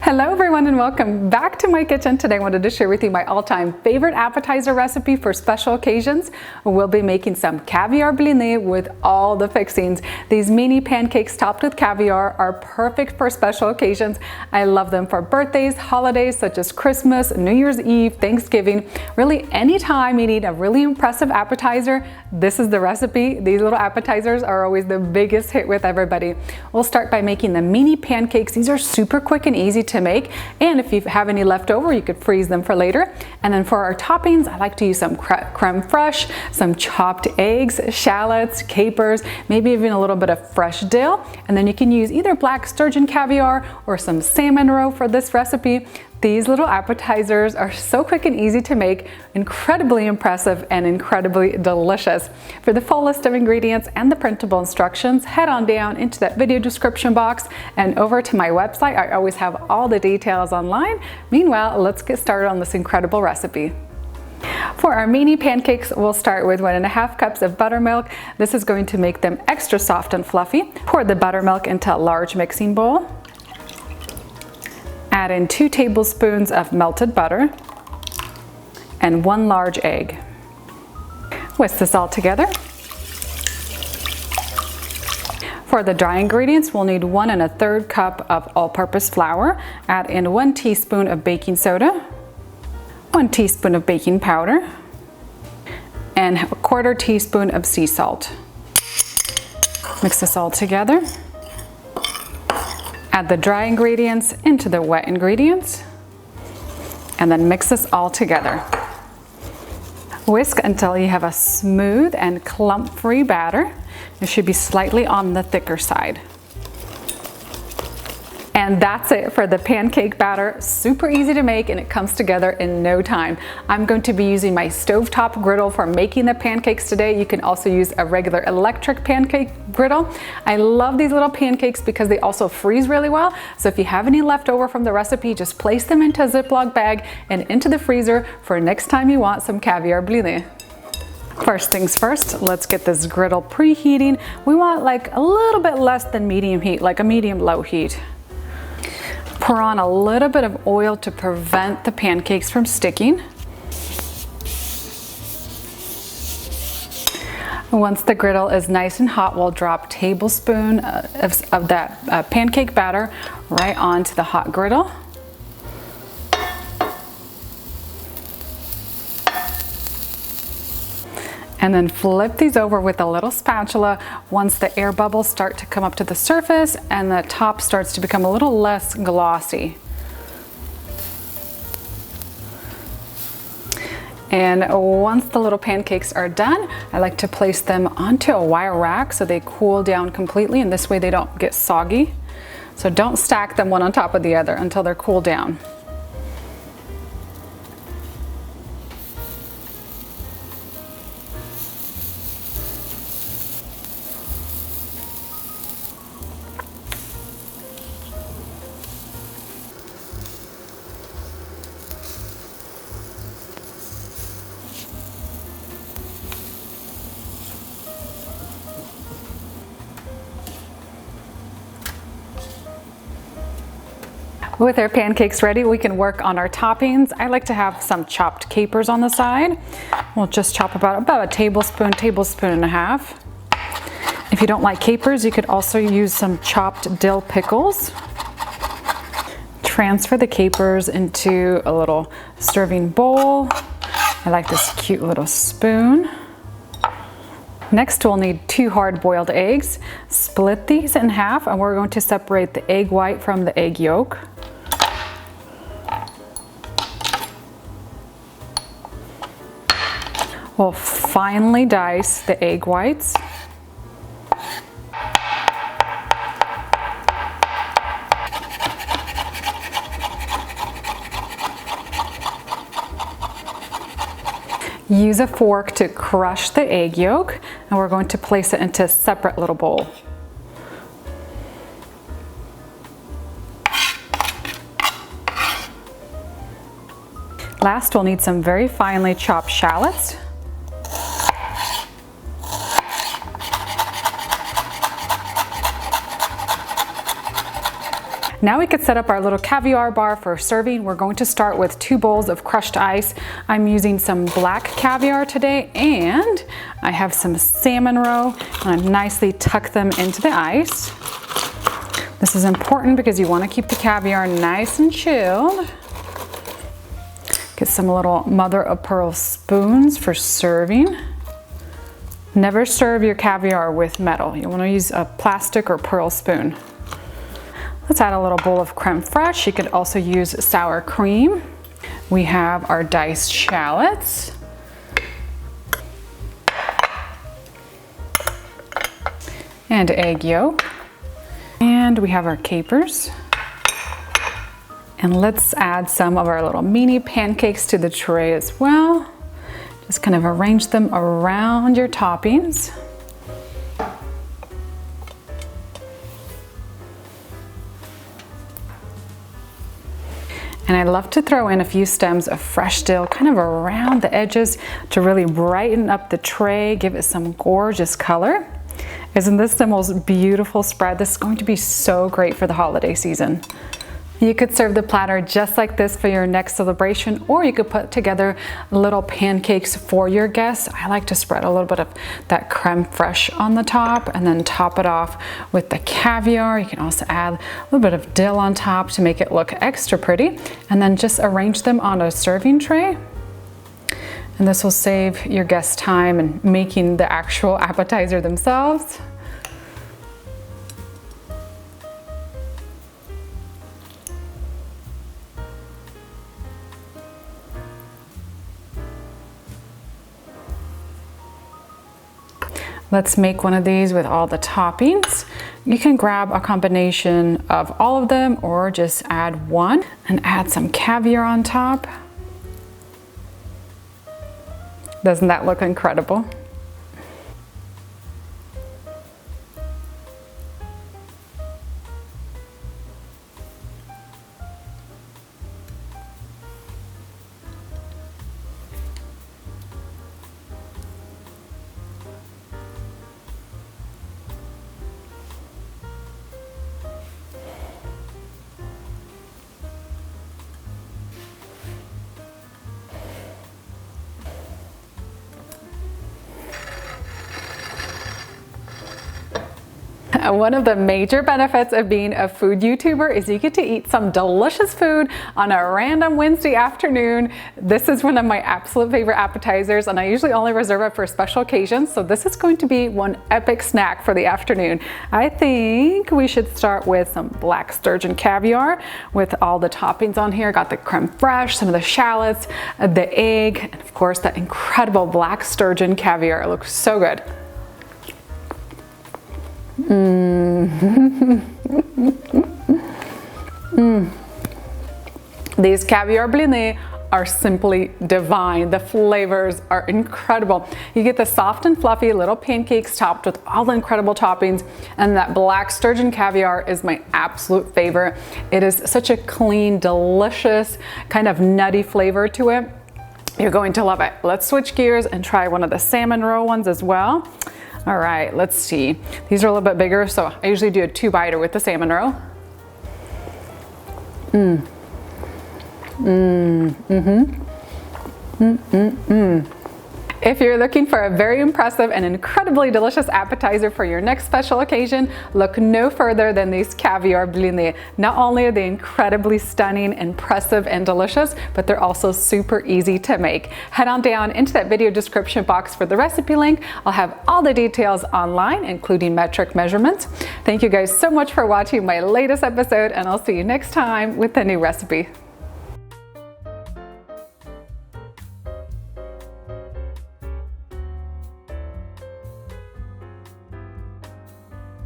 Hello everyone and welcome back to my kitchen. Today I wanted to share with you my all-time favorite appetizer recipe for special occasions. We'll be making some caviar blini with all the fixings. These mini pancakes topped with caviar are perfect for special occasions. I love them for birthdays, holidays such as Christmas, New Year's Eve, Thanksgiving. Really anytime you need a really impressive appetizer, this is the recipe. These little appetizers are always the biggest hit with everybody. We'll start by making the mini pancakes. These are super quick and easy to make, and if you have any left over you could freeze them for later. And then for our toppings, I like to use some crème fraiche, some chopped eggs, shallots, capers, maybe even a little bit of fresh dill, and then you can use either black sturgeon caviar or some salmon roe for this recipe. These little appetizers are so quick and easy to make, incredibly impressive and incredibly delicious. For the full list of ingredients and the printable instructions, head on down into that video description box and over to my website. I always have all the details online. Meanwhile, let's get started on this incredible recipe. For our mini pancakes, we'll start with 1.5 cups of buttermilk. This is going to make them extra soft and fluffy. Pour the buttermilk into a large mixing bowl. Add in 2 tablespoons of melted butter and 1 large egg. Whisk this all together. For the dry ingredients, we'll need 1 1/3 cup of all-purpose flour. Add in 1 teaspoon of baking soda, 1 teaspoon of baking powder, and 1/4 teaspoon of sea salt. Mix this all together. Add the dry ingredients into the wet ingredients and then mix this all together. Whisk until you have a smooth and clump-free batter. It should be slightly on the thicker side. And that's it for the pancake batter. Super easy to make and it comes together in no time. I'm going to be using my stovetop griddle for making the pancakes today. You can also use a regular electric pancake griddle. I love these little pancakes because they also freeze really well. So if you have any left over from the recipe, just place them into a Ziploc bag and into the freezer for next time you want some caviar blini. First things first, let's get this griddle preheating. We want like a little bit less than medium heat, like a medium-low heat. Pour on a little bit of oil to prevent the pancakes from sticking. Once the griddle is nice and hot, we'll drop a tablespoon of that pancake batter right onto the hot griddle. And then flip these over with a little spatula once the air bubbles start to come up to the surface and the top starts to become a little less glossy. And once the little pancakes are done, I like to place them onto a wire rack so they cool down completely, and this way they don't get soggy. So don't stack them one on top of the other until they're cooled down. With our pancakes ready, we can work on our toppings. I like to have some chopped capers on the side. We'll just chop about a tablespoon, tablespoon and a half. If you don't like capers, you could also use some chopped dill pickles. Transfer the capers into a little serving bowl. I like this cute little spoon. Next, we'll need 2 hard-boiled eggs. Split these in half, and we're going to separate the egg white from the egg yolk. We'll finely dice the egg whites. Use a fork to crush the egg yolk, and we're going to place it into a separate little bowl. Last, we'll need some very finely chopped shallots. Now we could set up our little caviar bar for serving. We're going to start with 2 bowls of crushed ice. I'm using some black caviar today, and I have some salmon roe, and I nicely tuck them into the ice. This is important because you want to keep the caviar nice and chilled. Get some little mother of pearl spoons for serving. Never serve your caviar with metal. You want to use a plastic or pearl spoon. Let's add a little bowl of crème fraiche. You could also use sour cream. We have our diced shallots. And egg yolk. And we have our capers. And let's add some of our little mini pancakes to the tray as well. Just kind of arrange them around your toppings. And I love to throw in a few stems of fresh dill kind of around the edges to really brighten up the tray, give it some gorgeous color. Isn't this the most beautiful spread? This is going to be so great for the holiday season. You could serve the platter just like this for your next celebration, or you could put together little pancakes for your guests. I like to spread a little bit of that crème fraiche on the top and then top it off with the caviar. You can also add a little bit of dill on top to make it look extra pretty, and then just arrange them on a serving tray. And this will save your guests time in making the actual appetizer themselves. Let's make one of these with all the toppings. You can grab a combination of all of them or just add one and add some caviar on top. Doesn't that look incredible? One of the major benefits of being a food YouTuber is you get to eat some delicious food on a random Wednesday afternoon. This is one of my absolute favorite appetizers, and I usually only reserve it for special occasions, so this is going to be one epic snack for the afternoon. I think we should start with some black sturgeon caviar with all the toppings on here. Got the crème fraiche, some of the shallots, the egg, and of course that incredible black sturgeon caviar. It looks so good. These caviar blini are simply divine. The flavors are incredible. You get the soft and fluffy little pancakes topped with all the incredible toppings, and that black sturgeon caviar is my absolute favorite. It is such a clean, delicious, kind of nutty flavor to it. You're going to love it. Let's switch gears and try one of the salmon roe ones as well. All right, let's see. These are a little bit bigger, so I usually do a 2-biter with the salmon roe. If you're looking for a very impressive and incredibly delicious appetizer for your next special occasion, look no further than these caviar blini. Not only are they incredibly stunning, impressive, and delicious, but they're also super easy to make. Head on down into that video description box for the recipe link. I'll have all the details online, including metric measurements. Thank you guys so much for watching my latest episode, and I'll see you next time with a new recipe.